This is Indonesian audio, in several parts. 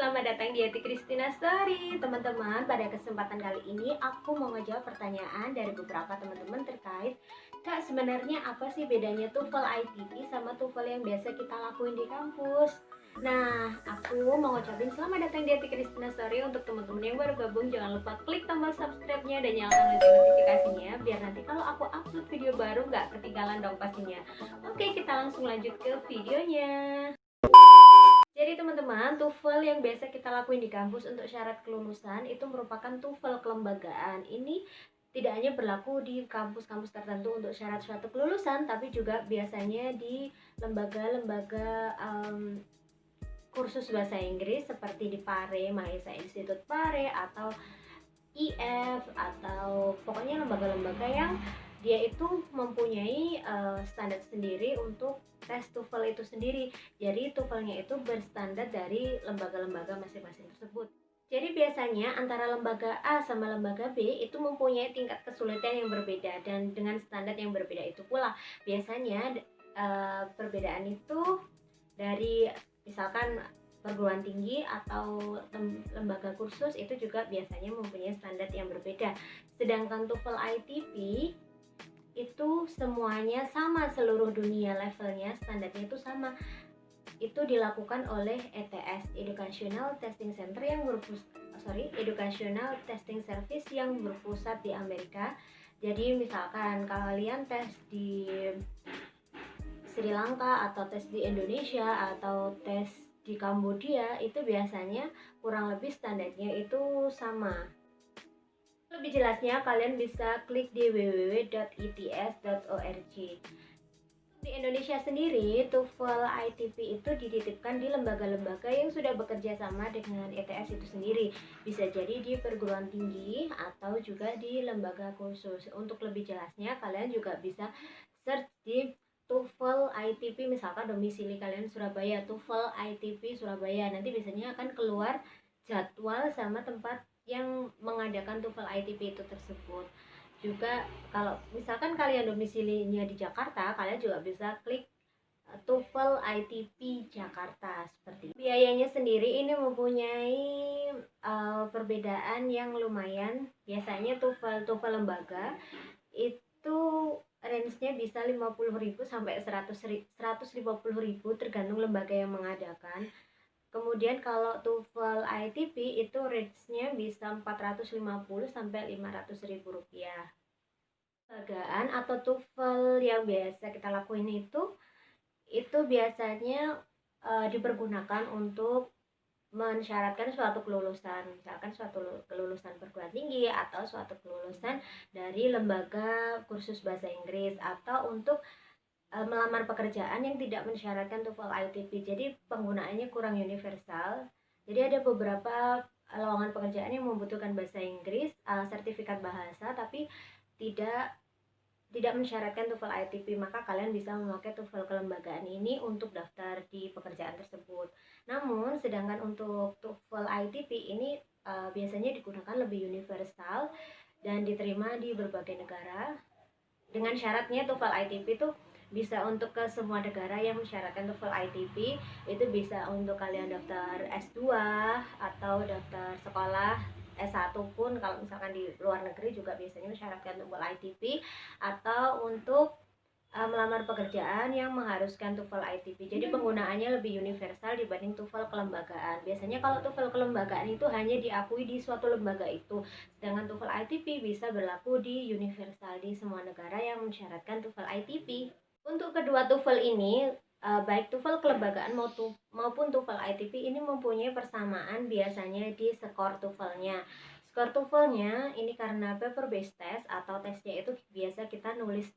selamat datang di Eti Christina Story. Teman-teman, pada kesempatan kali ini aku mau ngejawab pertanyaan dari beberapa teman-teman terkait Kak, sebenarnya apa sih bedanya TOEFL ITP sama TOEFL yang biasa kita lakuin di kampus? Nah, aku mau ngucapin selamat datang di Eti Christina Story. Untuk teman-teman yang baru gabung, jangan lupa klik tombol subscribe-nya dan nyalakan lonceng notifikasinya biar nanti kalau aku upload video baru nggak ketinggalan dong pastinya. Oke, kita langsung lanjut ke videonya. Jadi teman-teman, TOEFL yang biasa kita lakuin di kampus untuk syarat kelulusan itu merupakan TOEFL kelembagaan. Ini tidak hanya berlaku di kampus-kampus tertentu untuk syarat suatu kelulusan, tapi juga biasanya di lembaga-lembaga kursus bahasa Inggris seperti di Pare, Mahesa Institute Pare, atau IF, atau pokoknya lembaga-lembaga yang dia itu mempunyai standar sendiri untuk tes TOEFL itu sendiri. Jadi TOEFL-nya itu berstandar dari lembaga-lembaga masing-masing tersebut. Jadi biasanya antara lembaga A sama lembaga B itu mempunyai tingkat kesulitan yang berbeda, dan dengan standar yang berbeda itu pula biasanya perbedaan itu dari misalkan perguruan tinggi atau lembaga kursus itu juga biasanya mempunyai standar yang berbeda. Sedangkan TOEFL ITP itu semuanya sama, seluruh dunia levelnya, standarnya itu sama. Itu dilakukan oleh ETS, Educational Testing Center yang Educational Testing Service yang berpusat di Amerika. Jadi misalkan kalian tes di Sri Lanka atau tes di Indonesia atau tes di Kambodia, itu biasanya kurang lebih standarnya itu sama. Lebih jelasnya kalian bisa klik di www.its.org. Di Indonesia sendiri, TOEFL ITP itu dititipkan di lembaga-lembaga yang sudah bekerja sama dengan ETS itu sendiri. Bisa jadi di perguruan tinggi atau juga di lembaga khusus. Untuk lebih jelasnya, kalian juga bisa search di TOEFL ITP, misalkan domisili kalian Surabaya, TOEFL ITP Surabaya. Nanti biasanya akan keluar jadwal sama tempat yang mengadakan TOEFL ITP itu tersebut. Juga kalau misalkan kalian domisilinya di Jakarta, kalian juga bisa klik TOEFL ITP Jakarta seperti itu. Biayanya sendiri ini mempunyai perbedaan yang lumayan. Biasanya TOEFL lembaga itu range-nya bisa 50.000 sampai 150.000 tergantung lembaga yang mengadakan. Kemudian kalau TOEFL ITP itu range-nya bisa 450 sampai 500.000 rupiah. Lembagaan atau TOEFL yang biasa kita lakuin itu biasanya dipergunakan untuk mensyaratkan suatu kelulusan, misalkan suatu kelulusan perguruan tinggi atau suatu kelulusan dari lembaga kursus bahasa Inggris, atau untuk melamar pekerjaan yang tidak mensyaratkan TOEFL ITP. Jadi penggunaannya kurang universal. Jadi ada beberapa lowongan pekerjaan yang membutuhkan bahasa Inggris, sertifikat bahasa, tapi tidak mensyaratkan TOEFL ITP, maka kalian bisa memakai TOEFL kelembagaan ini untuk daftar di pekerjaan tersebut. Namun sedangkan untuk TOEFL ITP ini biasanya digunakan lebih universal dan diterima di berbagai negara. Dengan syaratnya TOEFL ITP itu bisa untuk ke semua negara yang mensyaratkan TOEFL ITP. Itu bisa untuk kalian daftar S2 atau daftar sekolah S1 pun, kalau misalkan di luar negeri juga biasanya mensyaratkan TOEFL ITP, atau untuk melamar pekerjaan yang mengharuskan TOEFL ITP. Jadi penggunaannya lebih universal dibanding TOEFL kelembagaan. Biasanya kalau TOEFL kelembagaan itu hanya diakui di suatu lembaga itu, sedangkan TOEFL ITP bisa berlaku di universal di semua negara yang mensyaratkan TOEFL ITP. Untuk kedua TOEFL ini, baik TOEFL kelembagaan maupun TOEFL ITP ini mempunyai persamaan biasanya di skor TOEFL-nya. Skor TOEFL-nya ini karena paper based test atau tesnya itu biasa kita nulis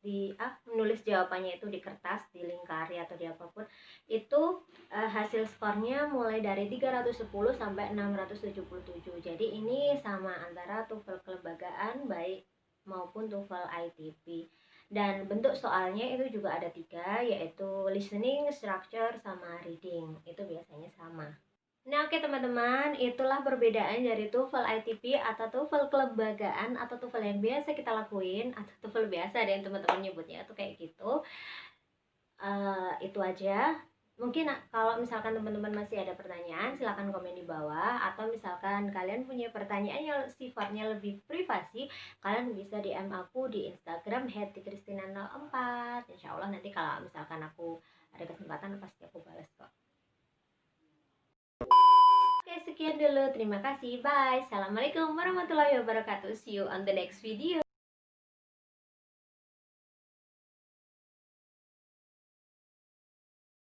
jawabannya itu di kertas, di lingkari atau di apapun. Itu hasil skornya mulai dari 310 sampai 677. Jadi ini sama antara TOEFL kelembagaan baik maupun TOEFL ITP. Dan bentuk soalnya itu juga ada 3, yaitu listening, structure, sama reading. Itu biasanya sama. Nah, oke teman-teman, itulah perbedaan dari TOEFL ITP atau TOEFL kelembagaan atau TOEFL yang biasa kita lakuin, atau TOEFL biasa dan teman-teman nyebutnya itu kayak gitu. Itu aja. Mungkin kalau misalkan teman-teman masih ada pertanyaan, silahkan komen di bawah. Atau misalkan kalian punya pertanyaan yang sifatnya lebih privasi, kalian bisa DM aku di Instagram @hettikristina04. Insya Allah nanti kalau misalkan aku ada kesempatan pasti aku balas kok. Oke, sekian dulu. Terima kasih. Bye. Assalamualaikum warahmatullahi wabarakatuh. See you on the next video.